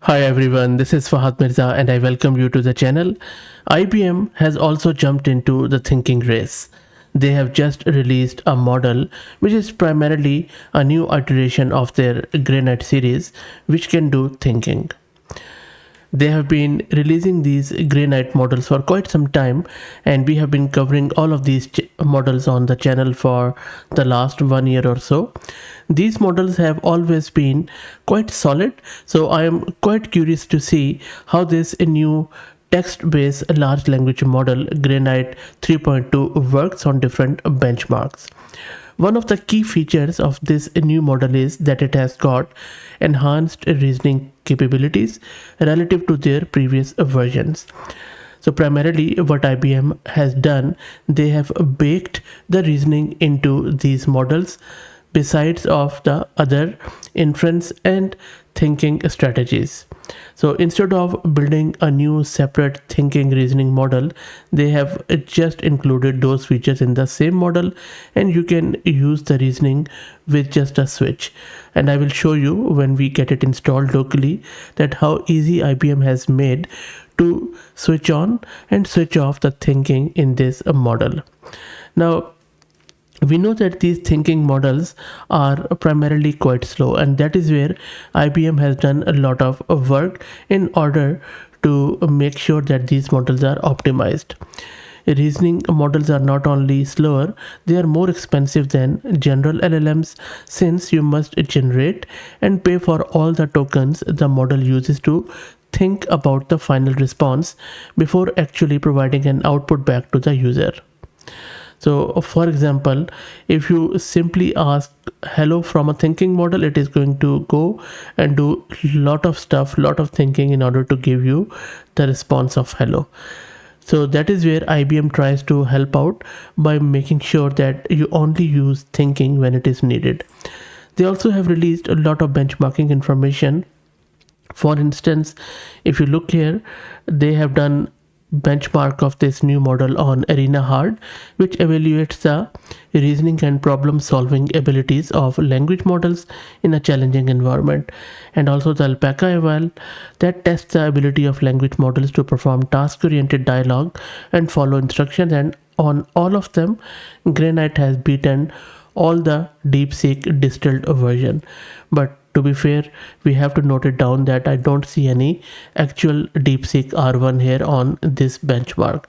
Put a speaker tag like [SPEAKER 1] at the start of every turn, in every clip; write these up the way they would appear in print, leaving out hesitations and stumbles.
[SPEAKER 1] Hi everyone, this is Fahad Mirza and I welcome you to the channel. IBM has also jumped into the thinking race. They have just released a model which is primarily a new iteration of their Granite series which can do thinking. They have been releasing these Granite models for quite some time, and we have been covering all of these models on the channel for the last 1 year or so. These models have always been quite solid, so I am quite curious to see how this new text-based large language model Granite 3.2 works on different benchmarks. One of the key features of this new model is that it has got enhanced reasoning capabilities relative to their previous versions. So primarily what IBM has done, they have baked the reasoning into these models besides of the other inference and thinking strategies. So instead of building a new separate thinking reasoning model, they have just included those features in the same model, and you can use the reasoning with just a switch. And I will show you when we get it installed locally that how easy IBM has made to switch on and switch off the thinking in this model. Now we know that these thinking models are primarily quite slow, and that is where IBM has done a lot of work in order to make sure that these models are optimized. Reasoning models are not only slower, they are more expensive than general LLMs, since you must generate and pay for all the tokens the model uses to think about the final response before actually providing an output back to the user. So for example, if you simply ask hello from a thinking model, it is going to go and do lot of stuff, lot of thinking in order to give you the response of hello. So that is where IBM tries to help out by making sure that you only use thinking when it is needed. They also have released a lot of benchmarking information. For instance, if you look here, they have done benchmark of this new model on Arena Hard, which evaluates the reasoning and problem solving abilities of language models in a challenging environment, and also the Alpaca eval that tests the ability of language models to perform task oriented dialogue and follow instructions, and on all of them Granite has beaten all the DeepSeek distilled version. But to be fair, we have to note it down that I don't see any actual DeepSeek R1 here on this benchmark.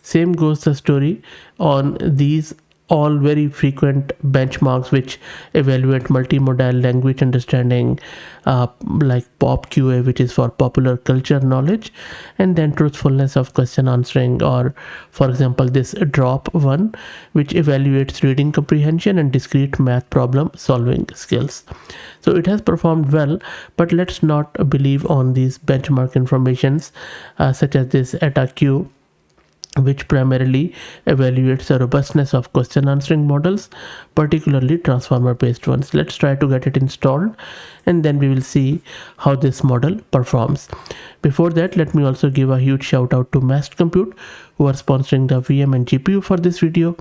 [SPEAKER 1] Same goes the story on these all very frequent benchmarks which evaluate multimodal language understanding, like POP QA, which is for popular culture knowledge, and then truthfulness of question answering, or for example this drop one, which evaluates reading comprehension and discrete math problem solving skills. So it has performed well, but let's not believe on these benchmark informations such as this EtaQ, which primarily evaluates the robustness of question answering models, particularly transformer based ones. Let's try to get it installed and then we will see how this model performs. Before that, let me also give a huge shout out to Mast Compute, who are sponsoring the VM and GPU for this video.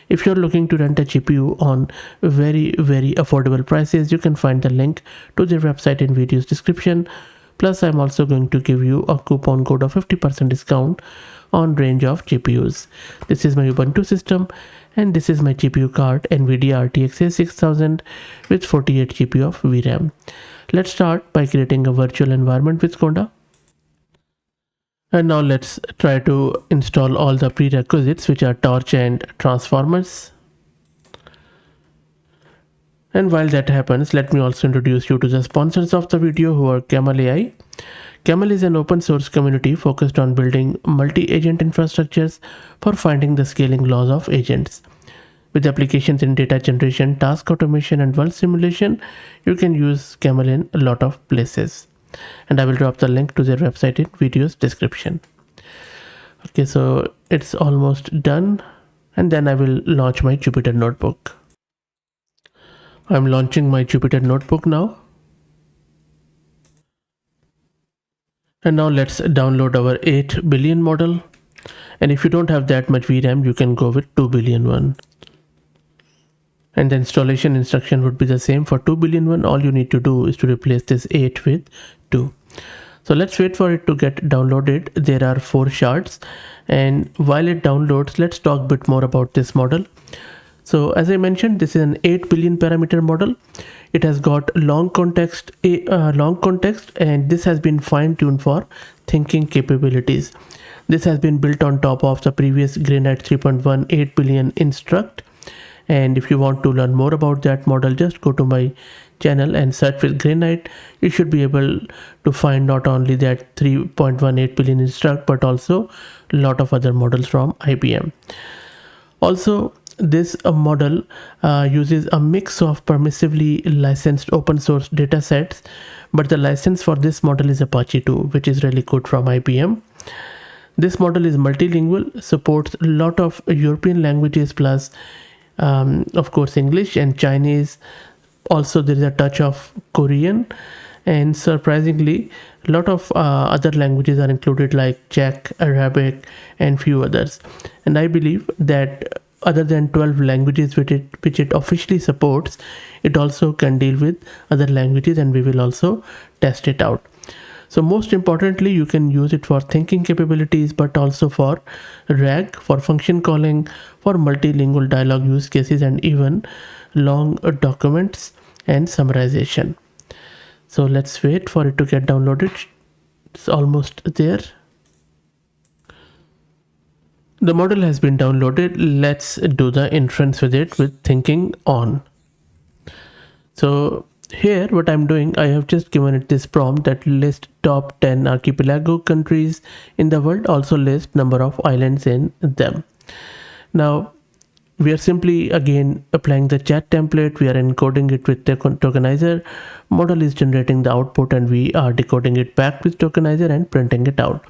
[SPEAKER 1] If you're looking to rent a GPU on very affordable prices, you can find the link to their website in video's description. Plus, I'm also going to give you a coupon code of 50% discount on range of GPUs. This is my Ubuntu system, and this is my GPU card, NVIDIA RTX A6000 with 48 GB of VRAM. Let's start by creating a virtual environment with Conda. And now let's try to install all the prerequisites, which are torch and transformers. And while that happens, let me also introduce you to the sponsors of the video, who are Camel AI. Camel is an open source community focused on building multi-agent infrastructures for finding the scaling laws of agents. With applications in data generation, task automation, and world simulation, you can use Camel in a lot of places. And I will drop the link to their website in video's description. Okay, so it's almost done, and then I will launch my Jupyter notebook. I'm launching my Jupyter notebook now. And now let's download our 8 billion model. And if you don't have that much VRAM, you can go with 2 billion one. And the installation instruction would be the same for 2 billion one. All you need to do is to replace this 8 with 2. So let's wait for it to get downloaded. There are 4 shards, and while it downloads, let's talk a bit more about this model. So as I mentioned, this is an 8 billion parameter model. It has got long context, and this has been fine-tuned for thinking capabilities. This has been built on top of the previous Granite 3.1 8 billion instruct. And if you want to learn more about that model, just go to my channel and search with Granite. You should be able to find not only that 3.18 billion instruct, but also a lot of other models from IBM. Also, this model uses a mix of permissively licensed open source data sets, but the license for this model is Apache 2, which is really good from IBM. This model is multilingual, supports a lot of European languages plus of course English and Chinese. Also there is a touch of Korean, and surprisingly a lot of other languages are included like Czech, Arabic and few others. And I believe that other than 12 languages which it officially supports, it also can deal with other languages, and we will also test it out. So most importantly, you can use it for thinking capabilities, but also for RAG, for function calling, for multilingual dialogue use cases, and even long documents and summarization. So let's wait for it to get downloaded. It's almost there. The model has been downloaded. Let's do the inference with it with thinking on. So here what I'm doing, I have just given it this prompt that list top 10 archipelago countries in the world, also list number of islands in them. Now we are simply again applying the chat template. We are encoding it with the tokenizer. Model is generating the output, and we are decoding it back with tokenizer and printing it out.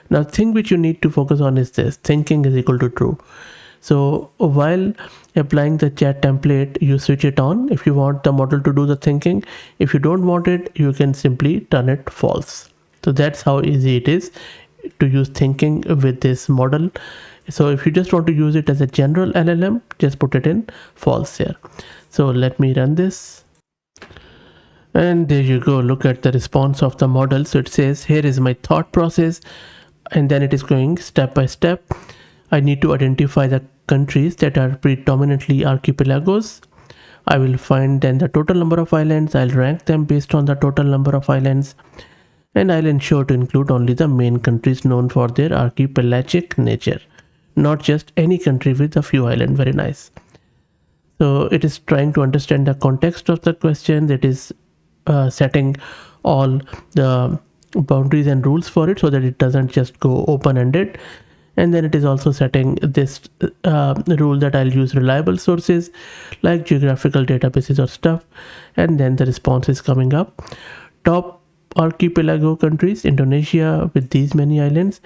[SPEAKER 1] Now the thing which you need to focus on is this: thinking is equal to true. So while applying the chat template, you switch it on if you want the model to do the thinking. If you don't want it, you can simply turn it false. So that's how easy it is to use thinking with this model. So if you just want to use it as a general LLM, just put it in false here. So let me run this. And there you go. Look at the response of the model. So it says, here is my thought process. And then it is going step by step. I need to identify the countries that are predominantly archipelagos. I will find then the total number of islands. I'll rank them based on the total number of islands. And I'll ensure to include only the main countries known for their archipelagic nature, not just any country with a few islands. Very nice. So it is trying to understand the context of the question. It is setting all the boundaries and rules for it so that it doesn't just go open-ended. And then it is also setting this rule that I'll use reliable sources like geographical databases or stuff. And then the response is coming up. Top archipelago countries, Indonesia with these many islands.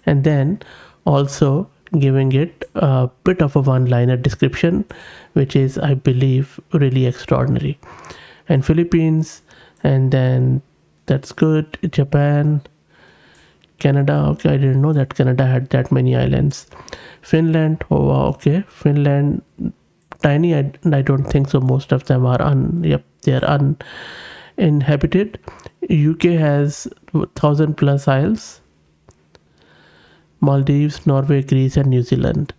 [SPEAKER 1] And then also giving it a bit of a one-liner description, which is, I believe, really extraordinary. And Philippines, and then that's good. Japan, Canada, okay, I didn't know that Canada had that many islands. Finland, oh wow, okay, Finland, tiny, I don't think so. Most of them are they're uninhabited. UK has 1,000 plus isles. Maldives, Norway, Greece and New Zealand.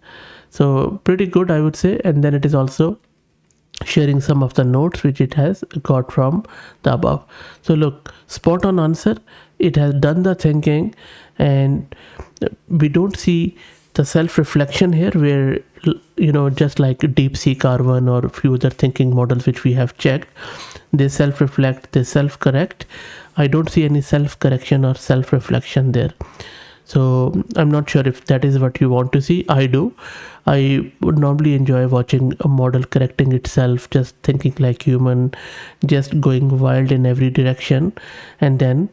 [SPEAKER 1] So pretty good, I would say. And then it is also sharing some of the notes which it has got from the above. So look, spot on answer. It has done the thinking, and we don't see the self-reflection here where, you know, just like DeepSeek R1 or a few other thinking models which we have checked, they self-reflect, they self-correct. I don't see any self-correction or self-reflection there. So I'm not sure if that is what you want to see. I do. I would normally enjoy watching a model correcting itself, just thinking like human, just going wild in every direction, and then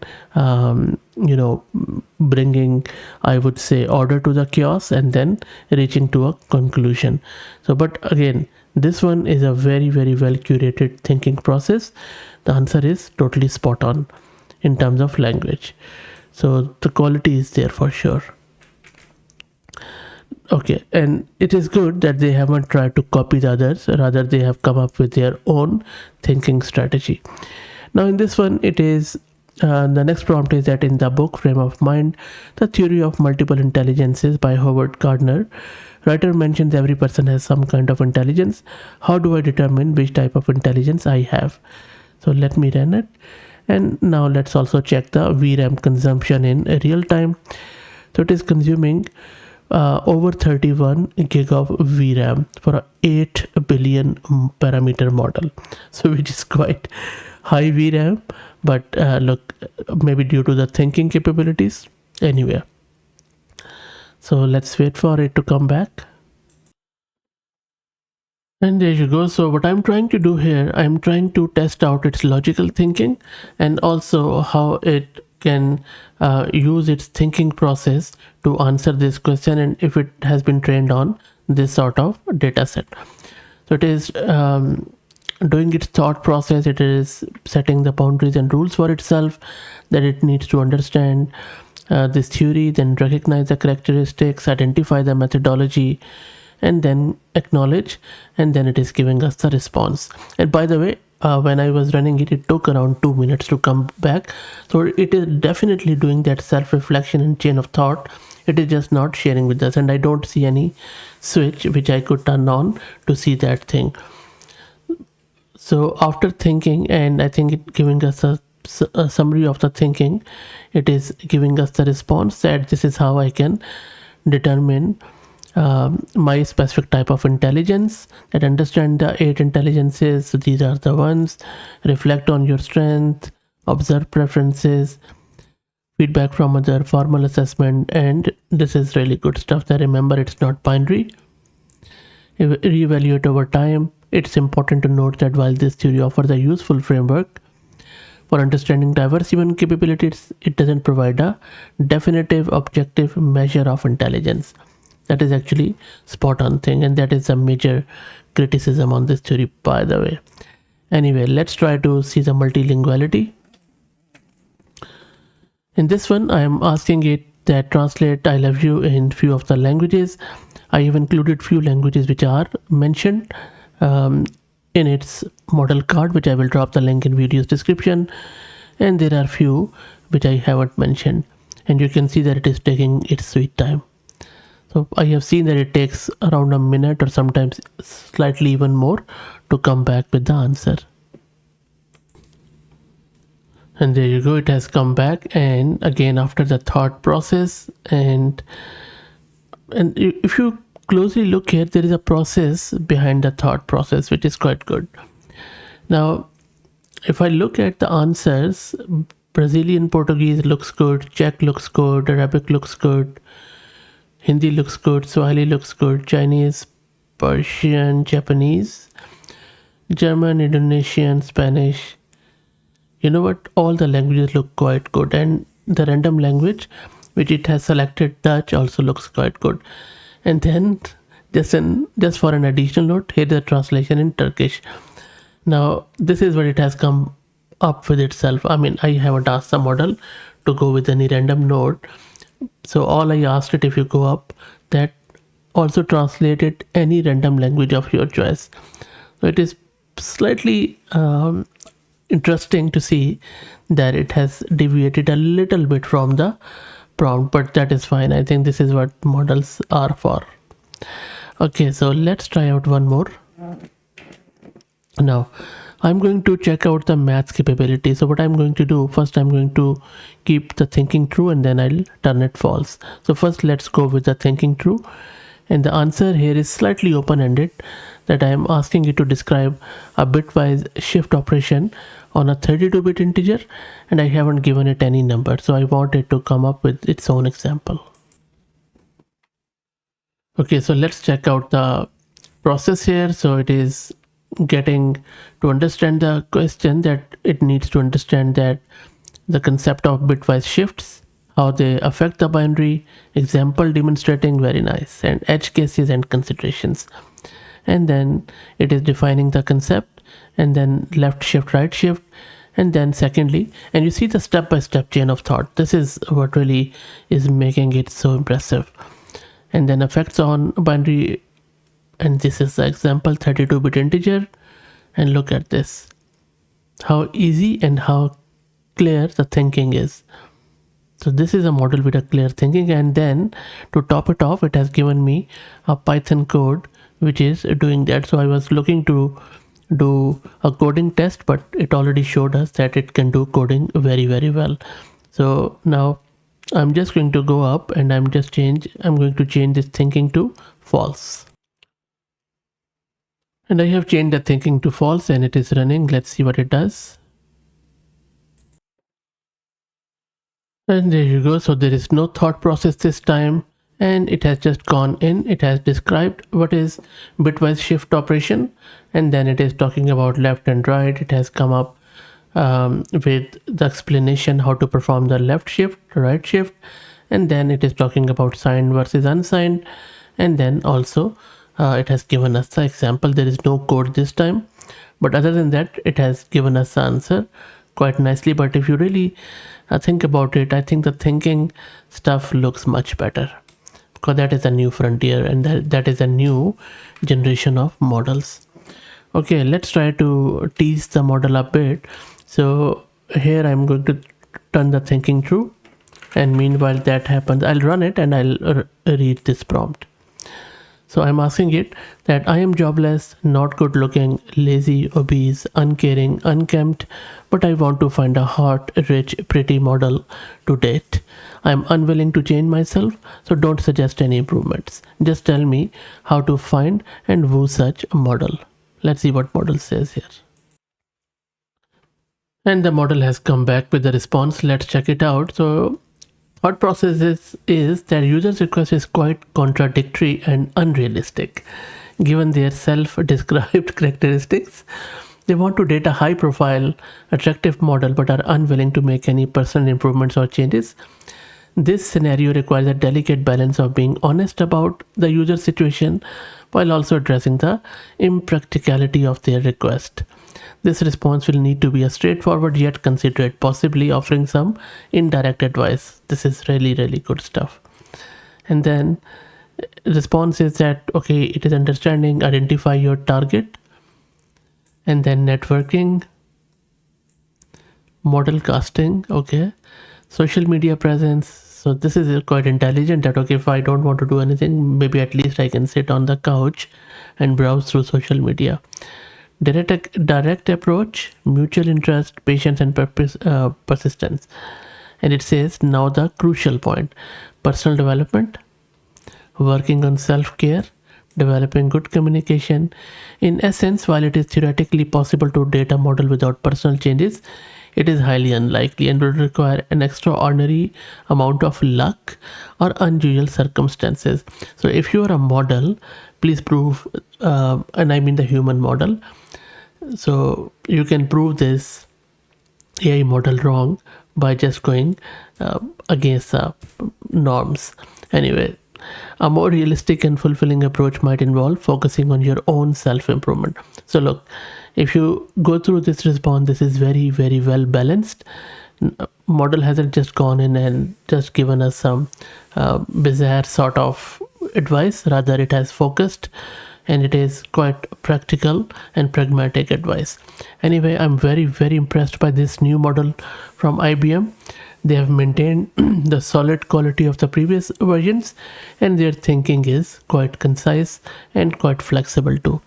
[SPEAKER 1] bringing, I would say, order to the chaos and then reaching to a conclusion. So but again, this one is a very, very well curated thinking process. The answer is totally spot on in terms of language. So the quality is there for sure. Okay, and it is good that they haven't tried to copy the others, rather they have come up with their own thinking strategy. Now in this one, it is the next prompt is that in the book Frame of Mind, the Theory of Multiple Intelligences by Howard Gardner, writer mentions every person has some kind of intelligence. How do I determine which type of intelligence I have? So let me run it. And now let's also check the VRAM consumption in real time. So it is consuming over 31 gig of VRAM for a 8 billion parameter model. So which is quite high VRAM, but look, maybe due to the thinking capabilities. Anyway, so let's wait for it to come back. And there you go. So what I'm trying to do here, I'm trying to test out its logical thinking and also how it can use its thinking process to answer this question, and if it has been trained on this sort of data set. So it is doing its thought process, it is setting the boundaries and rules for itself, that it needs to understand this theory, then recognize the characteristics, identify the methodology, and then acknowledge, and then it is giving us the response. And by the way, when I was running it, it took around 2 minutes to come back. So it is definitely doing that self-reflection and chain of thought. It is just not sharing with us, and I don't see any switch which I could turn on to see that thing. So after thinking, and I think it giving us a summary of the thinking, it is giving us the response that this is how I can determine my specific type of intelligence, that understand the 8 intelligences. So these are the ones: reflect on your strength, observe preferences, feedback from other, formal assessment, and this is really good stuff. That remember, it's not binary. Reevaluate over time. It's important to note that while this theory offers a useful framework for understanding diverse human capabilities, it doesn't provide a definitive objective measure of intelligence. That is actually spot on thing, and that is a major criticism on this theory, by the way. Anyway, let's try to see the multilinguality. In this one, I am asking it that translate I love you in few of the languages. I have included few languages which are mentioned in its model card, which I will drop the link in video's description, and there are few which I haven't mentioned, and you can see that it is taking its sweet time. So I have seen that it takes around a minute or sometimes slightly even more to come back with the answer. And there you go, it has come back, and again after the thought process, and if you closely look here, there is a process behind the thought process which is quite good. Now if I look at the answers, Brazilian Portuguese looks good, Czech looks good, Arabic looks good, Hindi looks good, Swahili looks good, Chinese, Persian, Japanese, German, Indonesian, Spanish. You know what, all the languages look quite good, and the random language which it has selected, Dutch, also looks quite good. And then just for an additional note, here the translation in Turkish. Now this is what it has come up with itself. I mean, I haven't asked the model to go with any random node, so all I asked it, if you go up, that also translated any random language of your choice. So it is slightly interesting to see that it has deviated a little bit from the prompt, but that is fine. I think this is what models are for. Okay, so let's try out one more. Now I'm going to check out the maths capability. So what I'm going to do, first I'm going to keep the thinking true, and then I'll turn it false. So first let's go with the thinking true, and the answer here is slightly open-ended, that I am asking it to describe a bitwise shift operation on a 32-bit integer, and I haven't given it any number, so I want it to come up with its own example. Okay, so let's check out the process here. So it is getting to understand the question, that it needs to understand that the concept of bitwise shifts, how they affect the binary, example demonstrating, very nice, and edge cases and considerations. And then it is defining the concept, and then left shift, right shift, and then secondly, and you see the step-by-step chain of thought. This is what really is making it so impressive. and then effects on binary, and this is the example 32-bit integer. And look at this, how easy and how clear the thinking is. So this is a model with a clear thinking, and then to top it off, it has given me a Python code which is doing that. So I was looking to do a coding test, but it already showed us that it can do coding very, very well. So now I'm just going to go up and I'm going to change this thinking to false. And I have changed the thinking to false and it is running. Let's see what it does. And there you go. So there is no thought process this time, and it has just gone in. It has described what is bitwise shift operation, and then it is talking about left and right. It has come up with the explanation how to perform the left shift, right shift, and then it is talking about signed versus unsigned, and then also it has given us the example. There is no code this time, but other than that, it has given us the answer quite nicely. But if you really think about it, I think the thinking stuff looks much better, because that is a new frontier and that is a new generation of models. Okay, let's try to tease the model a bit. So here I'm going to turn the thinking true, and meanwhile that happens, I'll run it and I'll read this prompt. So I'm asking it that I am jobless, not good looking, lazy, obese, uncaring, unkempt, but I want to find a hot, rich, pretty model to date. I'm unwilling to change myself, so don't suggest any improvements. Just tell me how to find and woo such a model. Let's see what model says here. And the model has come back with the response. Let's check it out. So thought process is that user's request is quite contradictory and unrealistic given their self-described characteristics. They want to date a high-profile, attractive model but are unwilling to make any personal improvements or changes. This scenario requires a delicate balance of being honest about the user situation while also addressing the impracticality of their request. This response will need to be a straightforward yet considerate, possibly offering some indirect advice. This is really, really good stuff. And then response is that, okay, it is understanding, identify your target, and then networking, model casting, okay, social media presence. So this is quite intelligent that, okay, if I don't want to do anything, maybe at least I can sit on the couch and browse through social media. Direct approach, mutual interest, patience, and persistence. And it says now the crucial point: personal development, working on self-care, developing good communication. In essence, while it is theoretically possible to date a model without personal changes, it is highly unlikely and would require an extraordinary amount of luck or unusual circumstances. So if you are a model, please prove, and I mean the human model, so you can prove this AI model wrong by just going against the norms. Anyway, a more realistic and fulfilling approach might involve focusing on your own self-improvement. So look, if you go through this response, this is very, very well balanced. Model hasn't just gone in and just given us some bizarre sort of advice. Rather, it has focused, and it is quite practical and pragmatic advice. Anyway, I'm very, very impressed by this new model from IBM. They have maintained the solid quality of the previous versions, and their thinking is quite concise and quite flexible too.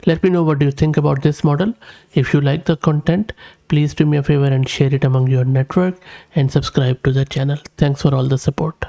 [SPEAKER 1] Let me know what do you think about this model. If you like the content, please do me a favor and share it among your network and subscribe to the channel. Thanks for all the support.